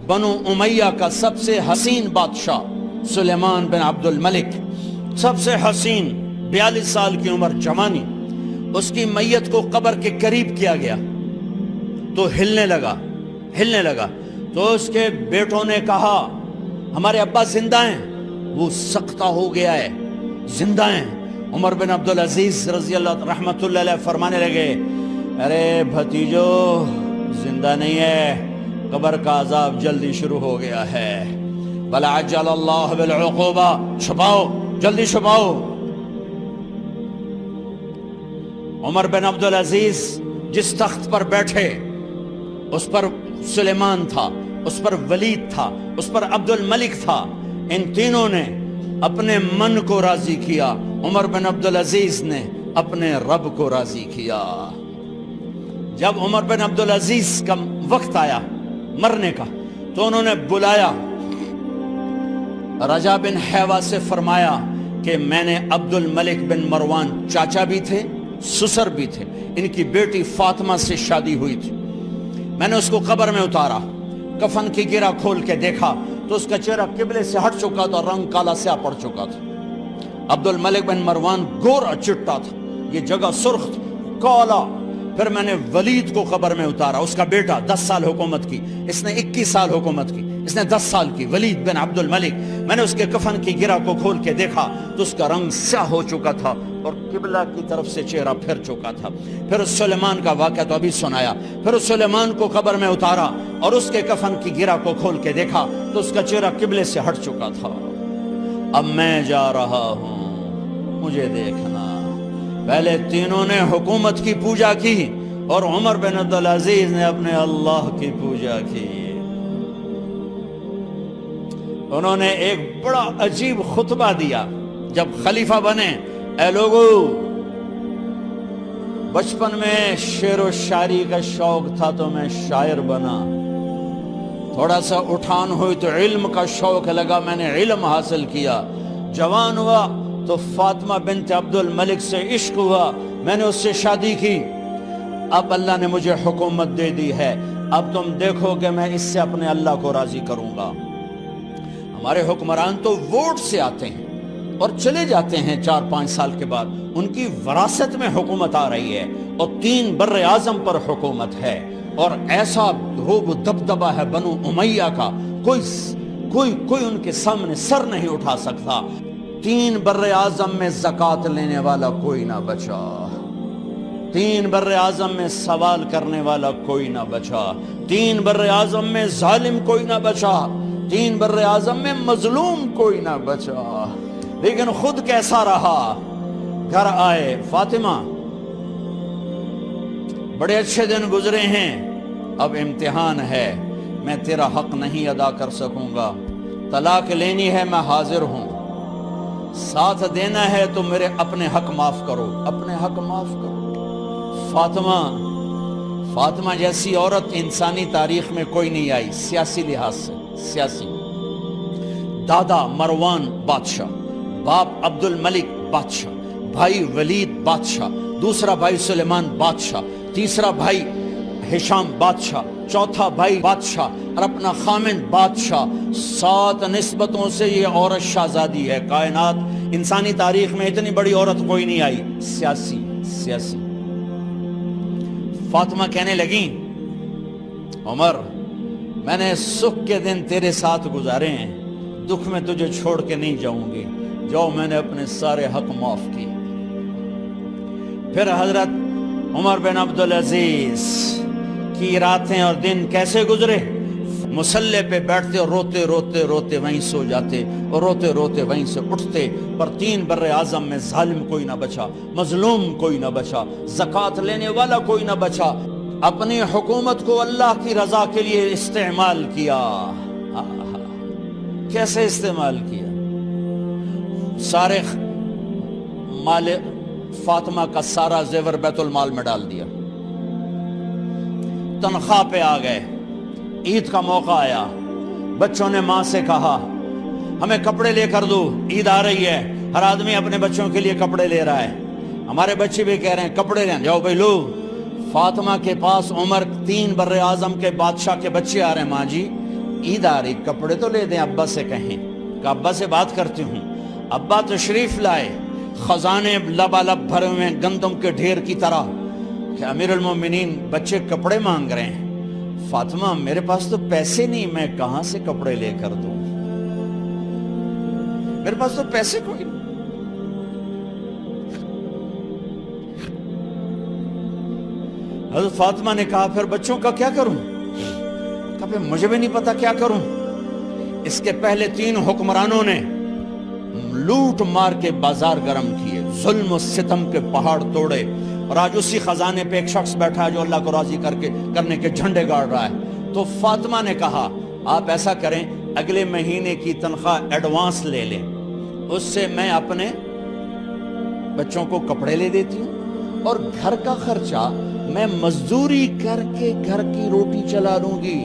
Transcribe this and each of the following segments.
بنو امیہ کا سب سے حسین بادشاہ سلیمان بن عبد الملک، سب سے حسین، 42 سال کی عمر، جوانی، اس کی میت کو قبر کے قریب کیا گیا تو ہلنے لگا تو اس کے بیٹوں نے کہا ہمارے ابا زندہ ہیں، وہ سکتہ ہو گیا ہے، زندہ ہیں۔ عمر بن عبدالعزیز رضی اللہ رحمت اللہ علیہ فرمانے لگے ارے بھتیجو زندہ نہیں ہے، قبر کا عذاب جلدی شروع ہو گیا ہے، بل عجل اللہ بالعقوبہ، چھپاؤ، جلدی چھپاؤ۔ عمر بن عبدالعزیز جس تخت پر بیٹھے اس پر سلیمان تھا، اس پر ولید تھا، اس پر عبد الملک تھا، ان تینوں نے اپنے من کو راضی کیا، عمر بن عبدالعزیز نے اپنے رب کو راضی کیا۔ جب عمر بن عبدالعزیز کا وقت آیا مرنے کا تو انہوں نے بلایا رجا بن حیوہ سے، فرمایا کہ میں نے عبد الملک بن مروان، چاچا بھی تھے سسر بھی تھے، ان کی بیٹی فاطمہ سے شادی ہوئی تھی، میں نے اس کو قبر میں اتارا، کفن کی گرہ کھول کے دیکھا تو اس کا چہرہ قبلے سے ہٹ چکا تھا، رنگ کالا سیاہ پڑ چکا تھا۔ عبد الملک بن مروان گورا چٹا تھا، یہ جگہ سرخ تھی، کالا۔ پھر میں نے ولید کو قبر میں اتارا، اس کا بیٹا 10 سال حکومت کی، اس نے 21 سال حکومت کی، اس نے 10 سال کی، ولید بن عبد الملک۔ میں نے اس کے کفن کی گرہ کو کھول کے دیکھا تو اس کا رنگ سیاہ ہو چکا تھا اور قبلہ کی طرف سے چہرہ پھر چکا تھا۔ پھر اس سلیمان کا واقعہ تو ابھی سنایا، پھر اس سلیمان کو قبر میں اتارا اور اس کے کفن کی گرہ کو کھول کے دیکھا تو اس کا چہرہ قبلے سے ہٹ چکا تھا۔ اب میں جا رہا ہوں، مجھے دیکھنا۔ پہلے تینوں نے حکومت کی پوجا کی اور عمر بن عبدالعزیز نے اپنے اللہ کی پوجا کی۔ انہوں نے ایک بڑا عجیب خطبہ دیا جب خلیفہ بنے، اے لوگو، بچپن میں شعر و شاعری کا شوق تھا تو میں شاعر بنا، تھوڑا سا اٹھان ہوئی تو علم کا شوق لگا، میں نے علم حاصل کیا، جوان ہوا تو فاطمہ بنت عبد الملک سے عشق ہوا، میں نے اس سے شادی کی، اب اللہ نے مجھے حکومت دے دی ہے، اب تم دیکھو کہ میں اس سے اپنے اللہ کو راضی کروں گا۔ ہمارے حکمران تو ووٹ سے آتے ہیں اور چلے جاتے ہیں 4-5 سال کے بعد، ان کی وراثت میں حکومت آ رہی ہے اور 3 بر اعظم پر حکومت ہے، اور ایسا روب و دبدبہ ہے بنو امیہ کا، کوئی ان کے سامنے سر نہیں اٹھا سکتا۔ 3 بر اعظم میں زکوٰۃ لینے والا کوئی نہ بچا، 3 بر اعظم میں سوال کرنے والا کوئی نہ بچا، 3 بر اعظم میں ظالم کوئی نہ بچا، 3 بر اعظم میں مظلوم کوئی نہ بچا۔ لیکن خود کیسا رہا؟ گھر آئے، فاطمہ بڑے اچھے دن گزرے ہیں، اب امتحان ہے، میں تیرا حق نہیں ادا کر سکوں گا، طلاق لینی ہے میں حاضر ہوں، ساتھ دینا ہے تو میرے اپنے حق معاف کرو، اپنے حق معاف کرو۔ فاطمہ جیسی عورت انسانی تاریخ میں کوئی نہیں آئی، سیاسی لحاظ سے، سیاسی۔ دادا مروان بادشاہ، باپ عبد الملک بادشاہ، بھائی ولید بادشاہ، دوسرا بھائی سلیمان بادشاہ، تیسرا بھائی ہشام بادشاہ، چوتھا بھائی بادشاہ اور اپنا خامند بادشاہ، 7 نسبتوں سے یہ عورت شہزادی ہے۔ کائنات انسانی تاریخ میں اتنی بڑی عورت کوئی نہیں آئی، سیاسی۔ فاطمہ کہنے لگیں عمر، میں نے سکھ کے دن تیرے ساتھ گزارے ہیں، دکھ میں تجھے چھوڑ کے نہیں جاؤں گی، جو میں نے اپنے سارے حق معاف کیے۔ پھر حضرت عمر بن عبدالعزیز کی راتیں اور دن کیسے گزرے؟ مصلے پہ بیٹھتے اور روتے وہیں سو جاتے اور روتے وہیں سے اٹھتے، پر 3 بر اعظم میں ظالم کوئی نہ بچا، مظلوم کوئی نہ بچا، زکوٰۃ لینے والا کوئی نہ بچا، اپنی حکومت کو اللہ کی رضا کے لیے استعمال کیا۔ کیسے استعمال کیا؟ سارے مال فاطمہ کا سارا زیور بیت المال میں ڈال دیا، تنخواہ پہ آ گئے، عید کا موقع آیا، بچوں نے ماں سے کہا ہمیں کپڑے لے کر دو، عید آ رہی ہے، ہر آدمی اپنے بچوں کے لیے کپڑے لے رہا ہے، ہمارے بچے بھی کہہ رہے ہیں کپڑے لیں، جاؤ بھائی لو۔ فاطمہ کے پاس عمر 3 بر اعظم کے بادشاہ کے بچے آ رہے ہیں، ماں جی عید آ رہی، کپڑے تو لے دیں، ابا سے کہیں کہ ابا سے بات کرتی ہوں۔ ابا تشریف لائے، خزانے لبالب بھرے ہوئے ہیں گندم کے ڈھیر کی طرح، کہ امیر المومنین بچے کپڑے مانگ رہے ہیں۔ فاطمہ میرے پاس تو پیسے نہیں، میں کہاں سے کپڑے لے کر دوں، میرے پاس تو پیسے کوئی نہیں۔ حضرت فاطمہ نے کہا پھر بچوں کا کیا کروں؟ کہا پھر مجھے بھی نہیں پتا کیا کروں۔ اس کے پہلے 3 حکمرانوں نے لوٹ مار کے بازار گرم کیے، ظلم و ستم کے پہاڑ توڑے، اور آج اسی خزانے پہ ایک شخص بیٹھا ہے جو اللہ کو راضی کرنے کے جھنڈے گاڑ رہا ہے۔ تو فاطمہ نے کہا آپ ایسا کریں، اگلے مہینے کی تنخواہ ایڈوانس لے لیں، اس سے میں اپنے بچوں کو کپڑے لے دیتی ہوں، اور گھر کا خرچہ میں مزدوری کر کے گھر کی روٹی چلا لوں گی۔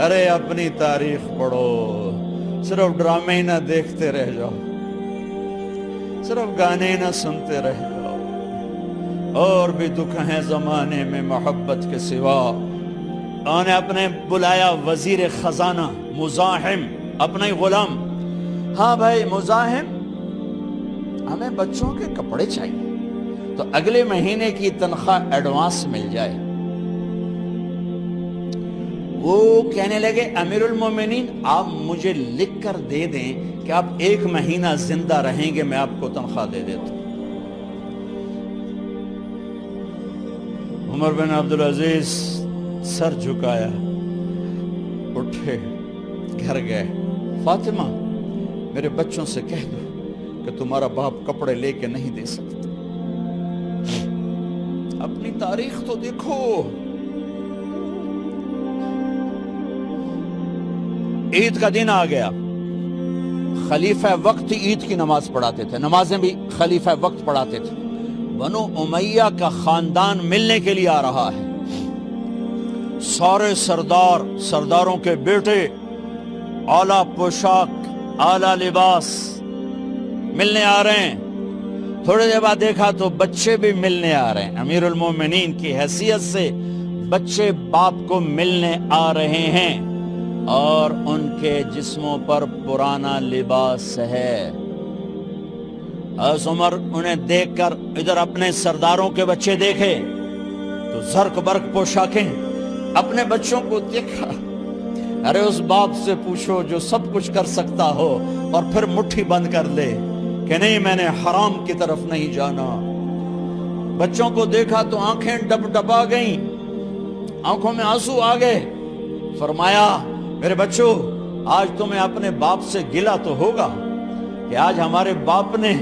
ارے اپنی تاریخ پڑھو، صرف ڈرامے ہی نہ دیکھتے رہ جاؤ، صرف گانے ہی نہ سنتے رہ جاؤ، اور بھی دکھ ہیں زمانے میں محبت کے سوا۔ انہوں نے اپنے بلایا وزیر خزانہ مزاحم، اپنا ہی غلام، ہاں بھائی مزاحم ہمیں بچوں کے کپڑے چاہیے، تو اگلے مہینے کی تنخواہ ایڈوانس مل جائے۔ وہ کہنے لگے امیر المومنین آپ مجھے لکھ کر دے دیں کہ آپ 1 مہینہ زندہ رہیں گے، میں آپ کو تنخواہ دے دیتا ہوں۔ عمر بن عبدالعزیز سر جھکایا، اٹھے، گھر گئے، فاطمہ میرے بچوں سے کہہ دو کہ تمہارا باپ کپڑے لے کے نہیں دے سکتا۔ اپنی تاریخ تو دیکھو۔ عید کا دن آ گیا، خلیفہ وقت عید کی نماز پڑھاتے تھے، نمازیں بھی خلیفہ وقت پڑھاتے تھے۔ بنو امیہ کا خاندان ملنے کے لیے آ رہا ہے، سارے سرداروں کے بیٹے اعلیٰ پوشاک، اعلیٰ لباس ملنے آ رہے ہیں۔ تھوڑے دیر بعد دیکھا تو بچے بھی ملنے آ رہے ہیں، امیر المومنین کی حیثیت سے بچے باپ کو ملنے آ رہے ہیں، اور ان کے جسموں پر پرانا لباس ہے۔ حضرت عمر انہیں دیکھ کر ادھر اپنے سرداروں کے بچے دیکھے تو زرق برق پوشاکیں، اپنے بچوں کو دیکھا۔ ارے اس باپ سے پوچھو جو سب کچھ کر سکتا ہو اور پھر مٹھی بند کر لے کہ نہیں میں نے حرام کی طرف نہیں جانا۔ بچوں کو دیکھا تو آنکھیں ڈب ڈبا گئیں، آنکھوں میں آنسو آ گئے۔ فرمایا میرے بچوں آج تمہیں اپنے باپ سے گلہ تو ہوگا کہ آج ہمارے باپ نے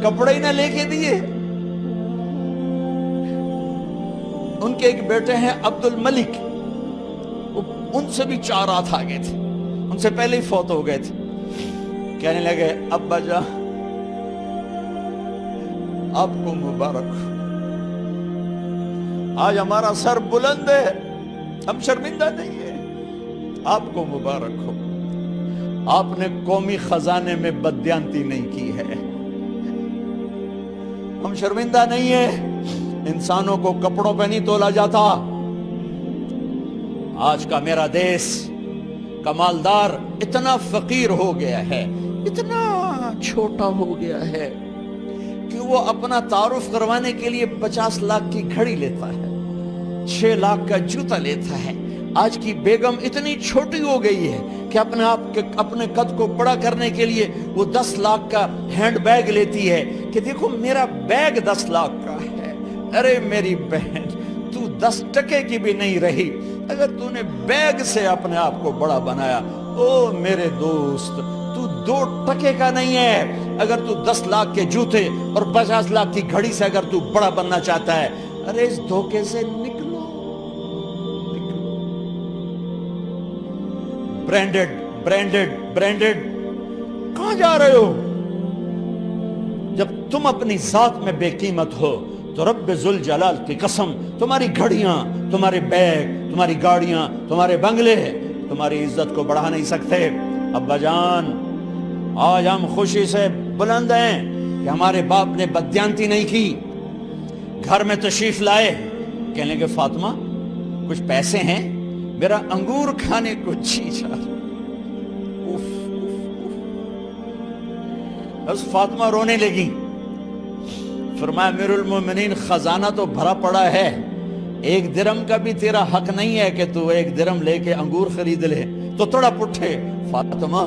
کپڑے ہی نہ لے کے دیے۔ ان کے ایک بیٹے ہیں عبد الملک، ان سے بھی 4 ہاتھ آگے تھے، ان سے پہلے ہی فوت ہو گئے تھے۔ کہنے لگے ابا جان آپ کو مبارک ہو، آج ہمارا سر بلند ہے، ہم شرمندہ نہیں ہیں، آپ کو مبارک ہو، آپ نے قومی خزانے میں بددیانتی نہیں کی ہے، ہم شرمندہ نہیں ہیں، انسانوں کو کپڑوں پہ نہیں تولا جاتا۔ آج کا میرا دیس کا مالدار اتنا فقیر ہو گیا ہے، اتنا چھوٹا ہو گیا ہے کہ وہ اپنا تعارف کروانے کے لیے 50 لاکھ کی گھڑی لیتا ہے، 6 لاکھ کا جوتا لیتا ہے۔ آج کی بیگم اتنی چھوٹی ہو گئی ہے کہ اپنے قد کو بڑا کرنے کے لیے وہ 10 لاکھ کا ہینڈ بیگ لیتی ہے کہ دیکھو میرا بیگ 10 لاکھ کا ہے۔ ارے میری بہن تو 10 ٹکے کی بھی نہیں رہی اگر تو نے بیگ سے اپنے آپ کو بڑا بنایا۔ او میرے دوست تو 2 ٹکے کا نہیں ہے اگر تو 10 لاکھ کے جوتے اور 50 لاکھ کی گھڑی سے اگر تو بڑا بننا چاہتا ہے۔ ارے اس دھوکے سے نکلو۔ برینڈڈ کہاں جا رہے ہو؟ جب تم اپنی ذات میں بے قیمت ہو تو رب ذوالجلال کی قسم تمہاری گھڑیاں، تمہارے بیگ، تمہاری گاڑیاں، تمہارے بنگلے تمہاری عزت کو بڑھا نہیں سکتے۔ ابا جان آج ہم خوشی سے بلند ہیں کہ ہمارے باپ نے بددیانتی نہیں کی۔ گھر میں تشریف لائے، کہنے لگے فاطمہ کچھ پیسے ہیں؟ میرا انگور کھانے کو جی چاہ رہا۔ بس فاطمہ رونے لگی۔ فرمایا امیر المومنین خزانہ تو بھرا پڑا ہے، 1 درم کا بھی تیرا حق نہیں ہے کہ تو 1 درم لے کے انگور خرید لے۔ تو تڑپ اٹھے، فاطمہ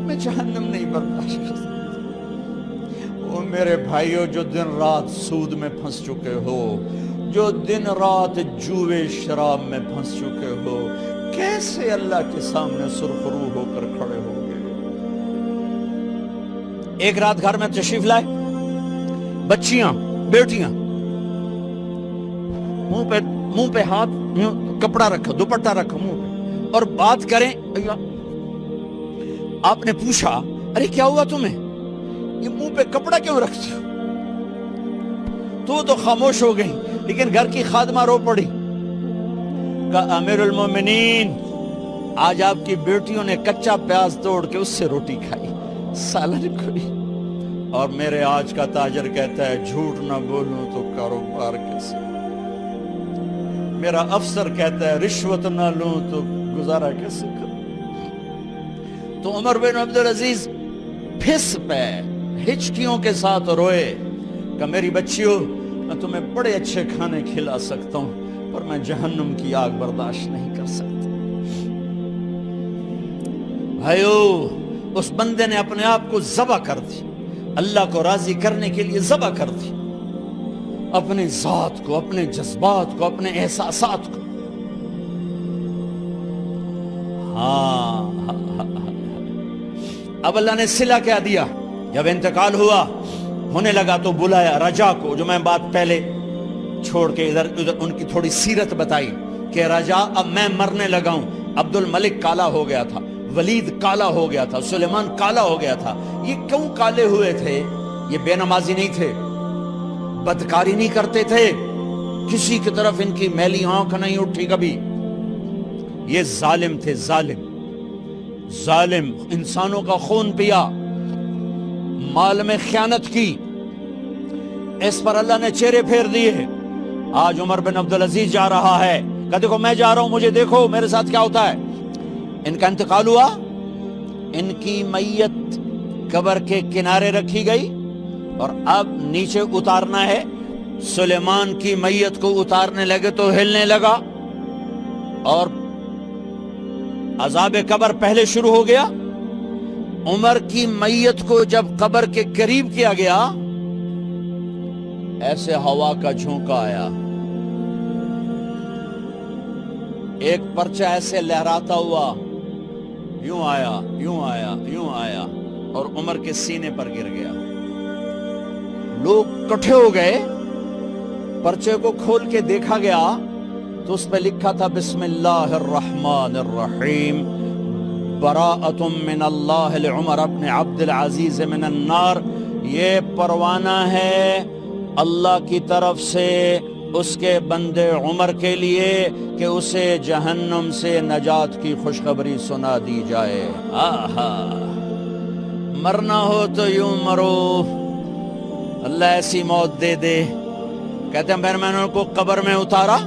میں جہنم نہیں برداشت کر سکتا۔ وہ میرے بھائیو جو دن رات سود میں پھنس چکے ہو، جو دن رات جوے شراب میں پھنس چکے ہو، کیسے اللہ کے سامنے سرخرو ہو کر کھڑے ہو گئے؟ ایک رات گھر میں تشریف لائے، بچیاں بیٹیاں، منہ پہ ہاتھ، کپڑا رکھا، دوپٹہ رکھا منہ پہ، اور بات کریں۔ آپ نے پوچھا ارے کیا ہوا تمہیں، یہ منہ پہ کپڑا کیوں رکھتی ہو؟ تو خاموش ہو گئی، لیکن گھر کی خادمہ رو پڑی۔ کہا امیر المومنین آج آپ کی بیٹیوں نے کچا پیاز توڑ کے اس سے روٹی کھائی، سالن کھائی، اور میرے آج کا تاجر کہتا ہے جھوٹ نہ بولوں تو کاروبار کیسے، میرا افسر کہتا ہے رشوت نہ لوں تو گزارا کیسے کروں۔ تو عمر بن عبدالعزیز پھس پہ ہچکیوں کے ساتھ روئے کہ میری بچیوں میں تمہیں بڑے اچھے کھانے کھلا سکتا ہوں، پر میں جہنم کی آگ برداشت نہیں کر سکتا۔ بھائیو اس بندے نے اپنے آپ کو ذبح کر دی، اللہ کو راضی کرنے کے لیے ذبح کر دی، اپنے ذات کو، اپنے جذبات کو، اپنے احساسات کو۔ اب اللہ نے صلہ کیا دیا، جب انتقال ہونے لگا تو بلایا رجا کو، جو میں بات پہلے چھوڑ کے ادھر ان کی تھوڑی سیرت بتائی کہ رجا اب میں مرنے لگا ہوں۔ عبد الملک کالا ہو گیا تھا، ولید کالا ہو گیا تھا، سلیمان کالا ہو گیا تھا۔ یہ کیوں کالے ہوئے تھے؟ یہ بے نمازی نہیں تھے، بدکاری نہیں کرتے تھے، کسی کی طرف ان کی میلی آنکھ نہیں اٹھی کبھی۔ یہ ظالم تھے، ظالم، انسانوں کا خون پیا، مال میں خیانت کی، اس پر اللہ نے چہرے پھیر دیے۔ آج عمر بن عبدالعزیز جا رہا ہے کہ دیکھو میں جا رہا ہوں، مجھے دیکھو میرے ساتھ کیا ہوتا ہے۔ ان کا انتقال ہوا، ان کی میت قبر کے کنارے رکھی گئی، اور اب نیچے اتارنا ہے۔ سلیمان کی میت کو اتارنے لگے تو ہلنے لگا، اور عذاب قبر پہلے شروع ہو گیا۔ عمر کی میت کو جب قبر کے قریب کیا گیا، ایسے ہوا کا جھونکا آیا، ایک پرچہ ایسے لہراتا ہوا یوں آیا، یوں آیا، یوں آیا، اور عمر کے سینے پر گر گیا۔ لوگ کٹھے ہو گئے، پرچے کو کھول کے دیکھا گیا تو اس پہ لکھا تھا بسم اللہ الرحمن الرحیم، براءۃ من اللہ لعمر بن عبد العزیز من النار۔ یہ پروانہ ہے اللہ کی طرف سے اس کے بندے عمر کے لیے کہ اسے جہنم سے نجات کی خوشخبری سنا دی جائے۔ آہا، مرنا ہو تو یوں مرو، اللہ ایسی موت دے دے۔ کہتے ہیں پھر میں نے ان کو قبر میں اتارا،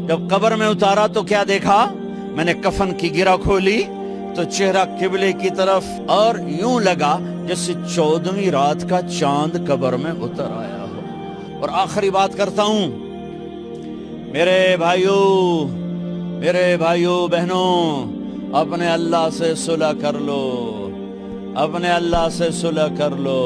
جب قبر میں اتارا تو کیا دیکھا؟ میں نے کفن کی گرہ کھولی تو چہرہ قبلے کی طرف، اور یوں لگا جیسے 14ویں رات کا چاند قبر میں اتر آیا ہو۔ اور آخری بات کرتا ہوں، میرے بھائیوں بہنوں، اپنے اللہ سے صلح کر لو، اپنے اللہ سے صلح کر لو۔